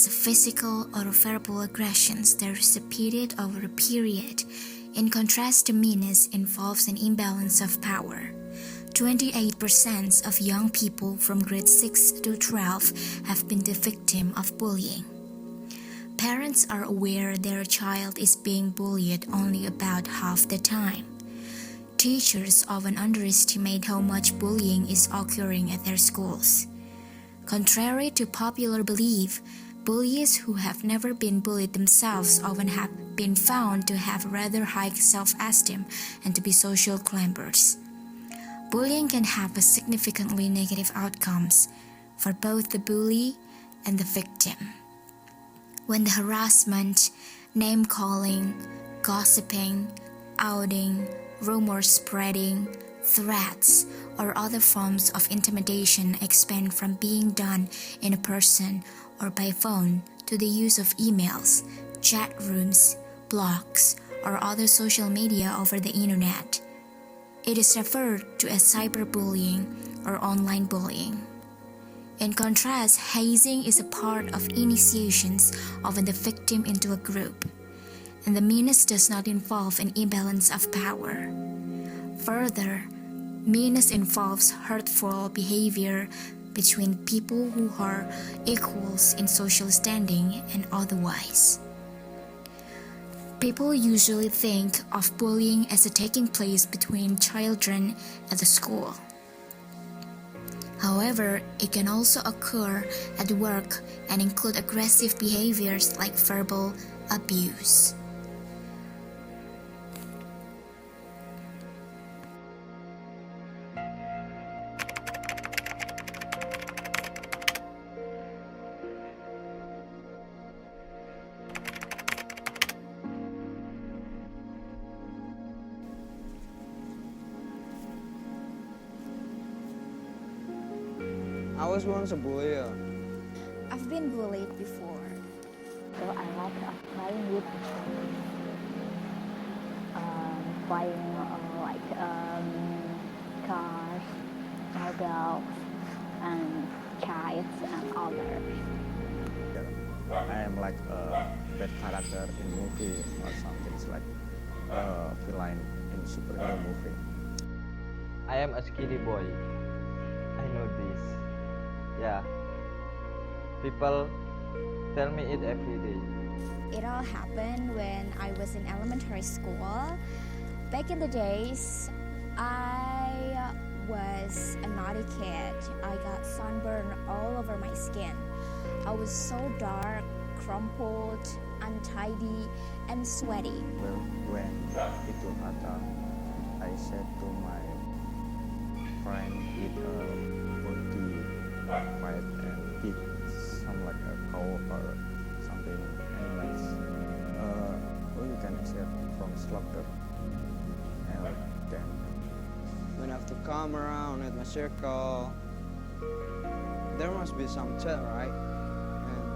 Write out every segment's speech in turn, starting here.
as physical or verbal aggressions that are repeated over a period. In contrast, the meanness involves an imbalance of power. 28% of young people from grade 6 to 12 have been the victim of bullying. Parents are aware their child is being bullied only about half the time. Teachers often underestimate how much bullying is occurring at their schools. Contrary to popular belief, bullies who have never been bullied themselves often have been found to have rather high self-esteem and to be social climbers. Bullying can have a significantly negative outcomes for both the bully and the victim. When the harassment, name-calling, gossiping, outing, rumor spreading, threats, or other forms of intimidation expand from being done in person or by phone to the use of emails, chat rooms, blogs, or other social media over the internet. It is referred to as cyberbullying or online bullying. In contrast, hazing is a part of initiations of the victim into a group, and the meanness does not involve an imbalance of power. Further, meanness involves hurtful behavior between people who are equals in social standing and otherwise. People usually think of bullying as taking place between children at the school. However, it can also occur at work and include aggressive behaviors like verbal abuse. I was once a bully. I've been bullied before. So I like playing with buying cars, dogs, and kites and others. I am like a bad character in movie or something like a villain in superhero movie. I am a skinny boy. I know this. Yeah. People tell me it every day. It all happened when I was in elementary school. Back in the days, I was a naughty kid. I got sunburn all over my skin. I was so dark, crumpled, untidy, and sweaty. Well, when itu Natal, I said to my friend with a body white and big, some like a cow or something animals. You can accept from slaughter. And then When I have to come around at my circle, there must be some chat, right? And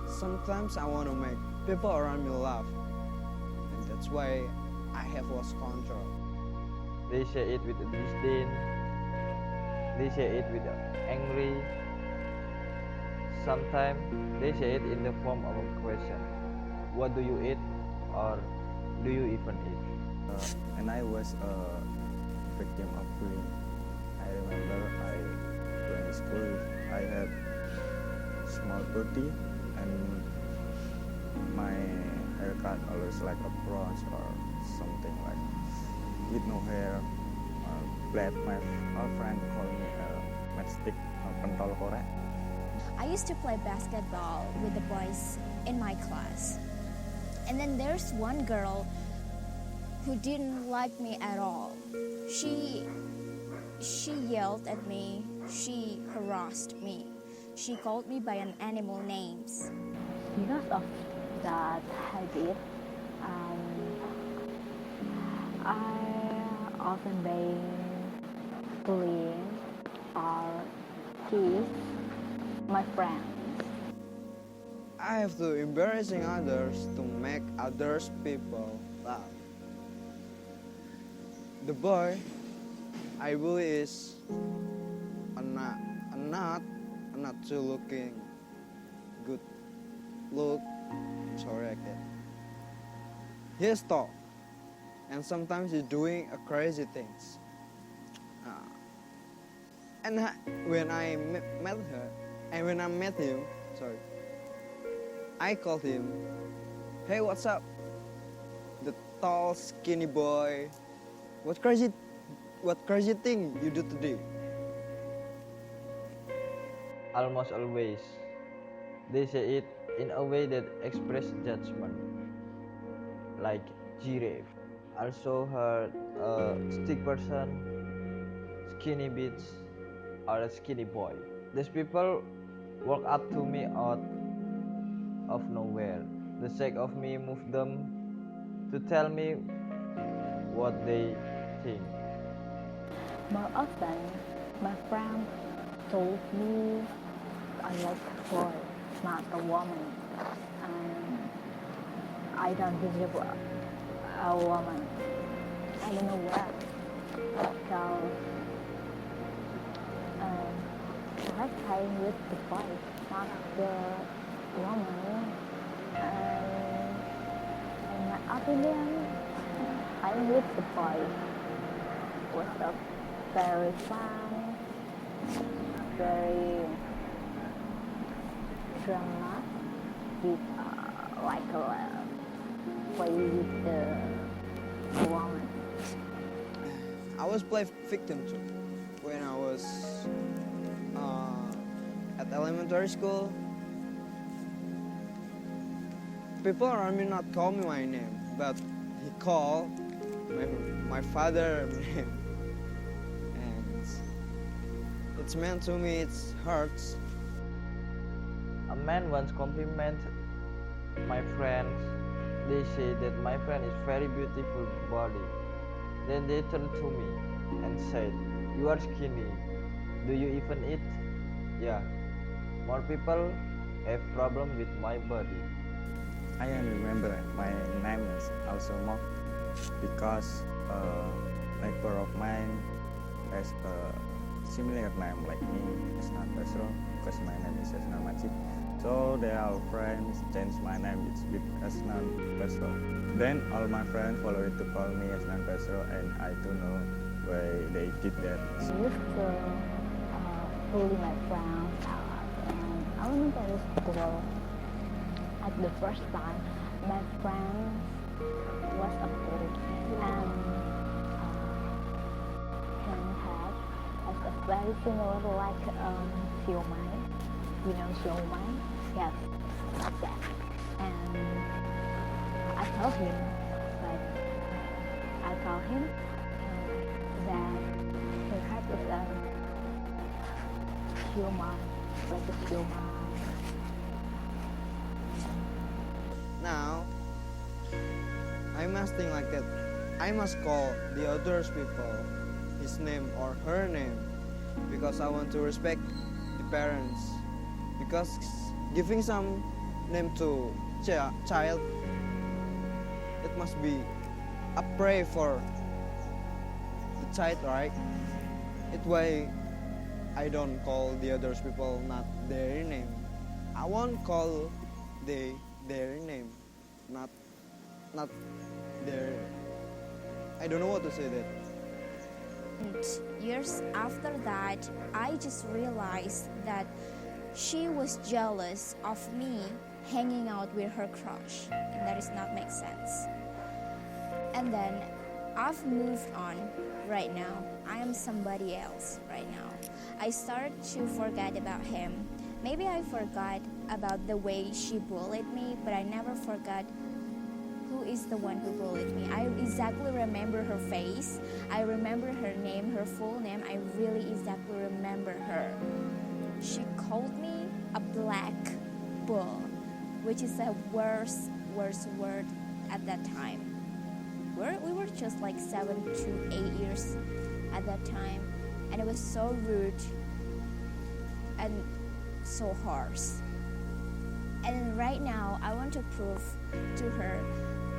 sometimes I want to make people around me laugh, and that's why I have lost control. They say it with disdain. They say it with angry. Sometimes they say it in the form of a question. What do you eat, or do you even eat? and I was a victim of bullying. I remember when in school I had small body and my haircut always like a bronze or something like with no hair or black. My friend called me a matchstick pentol korek. I used to play basketball with the boys in my class. And then there's one girl who didn't like me at all. She yelled at me. She harassed me. She called me by an animal names. Because of that habit, I often been bullying or tease my friends. I have to embarrassing others to make others people laugh. The boy I bully is not too looking good look. Sorry, I can't. He's tall, and sometimes he's doing crazy things. And when I met her, and when I met him, sorry, I called him, "Hey, what's up? The tall, skinny boy. What crazy thing you do today?" Almost always, they say it in a way that expresses judgment, like giraffe. Also heard a stick person, skinny bitch, or a skinny boy. These people walk up to me out of nowhere. The sake of me move them to tell me what they think. More often, my friend told me I like a boy, not a woman, and I don't deserve a woman. I don't know why, because I like playing with the boy, not the woman. In my opinion, playing with the boy was a very fun, very drama with like a play with the woman. I was play victim too when I was at elementary school. People around me not call me my name, but he called my father name, and it's meant to me. It hurts. A man once complimented my friends. They say that my friend is very beautiful body. Then they turned to me and said, "You are skinny. Do you even eat?" Yeah, more people have problem with my body. I can remember my name is also mocked because a neighbor of mine has a similar name like me, Hasnan Majid, because my name is Hasnan Majid. So they are friends, change my name with Hasnan Majid. Then all my friends follow it to call me Hasnan Majid, and I don't know why they did that. I used to bully my friends in elementary school. At the first time, my friend was a bully, and his head has a very similar like siomai. You know siomai? Yes, like that. And I told him that his head is a siomai, like a siomai. Now, I must think like that. I must call the others people his name or her name because I want to respect the parents. Because giving some name to child, it must be a pray for the child, right? It why I don't call the others people not their name. I won't call their name, not their. I don't know what to say that. And years after that, I just realized that she was jealous of me hanging out with her crush, and that does not make sense. And then I've moved on right now. I am somebody else right now. I started to forget about him. Maybe I forgot about the way she bullied me, but I never forgot who is the one who bullied me. I exactly remember her face. I remember her name, her full name. I really exactly remember her. She called me a black bull, which is a worst word at that time. We were just like 7 to 8 years at that time, and it was so rude and so harsh. And right now, I want to prove to her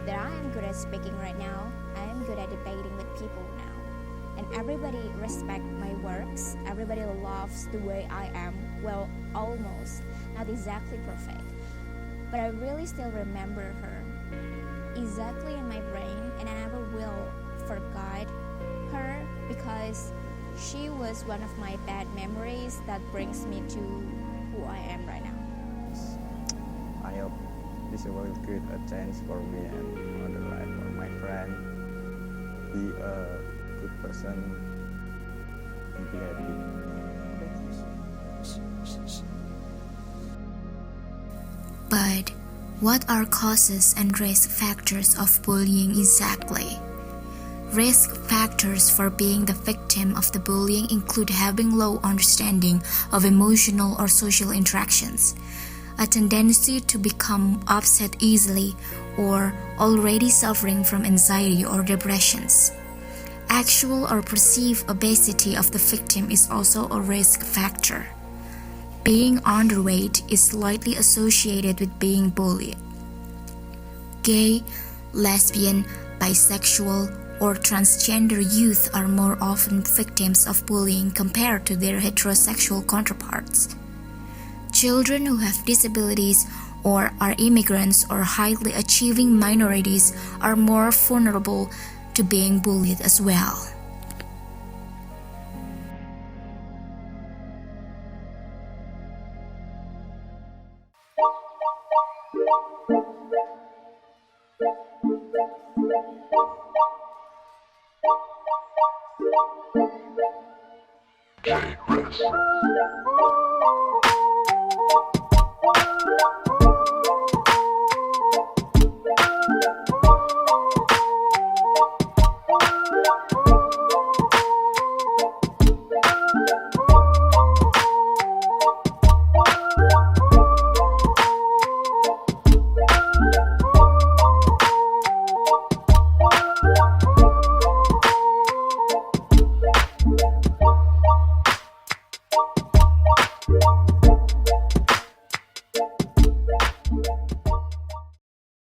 that I am good at speaking right now. I am good at debating with people now. And everybody respect my works. Everybody loves the way I am. Well, almost. not exactly perfect, but I really still remember her exactly in my brain, and I never will forget her because she was one of my bad memories that brings me to who I am right now. I hope this will create a chance for me and other life for my friend. Be a good person and be happy. But what are causes and risk factors of bullying exactly? Risk factors for being the victim of the bullying include having low understanding of emotional or social interactions, a tendency to become upset easily, or already suffering from anxiety or depressions. Actual or perceived obesity of the victim is also a risk factor. Being underweight is slightly associated with being bullied. Gay, lesbian, bisexual, or transgender youth are more often victims of bullying compared to their heterosexual counterparts. Children who have disabilities or are immigrants or highly achieving minorities are more vulnerable to being bullied as well.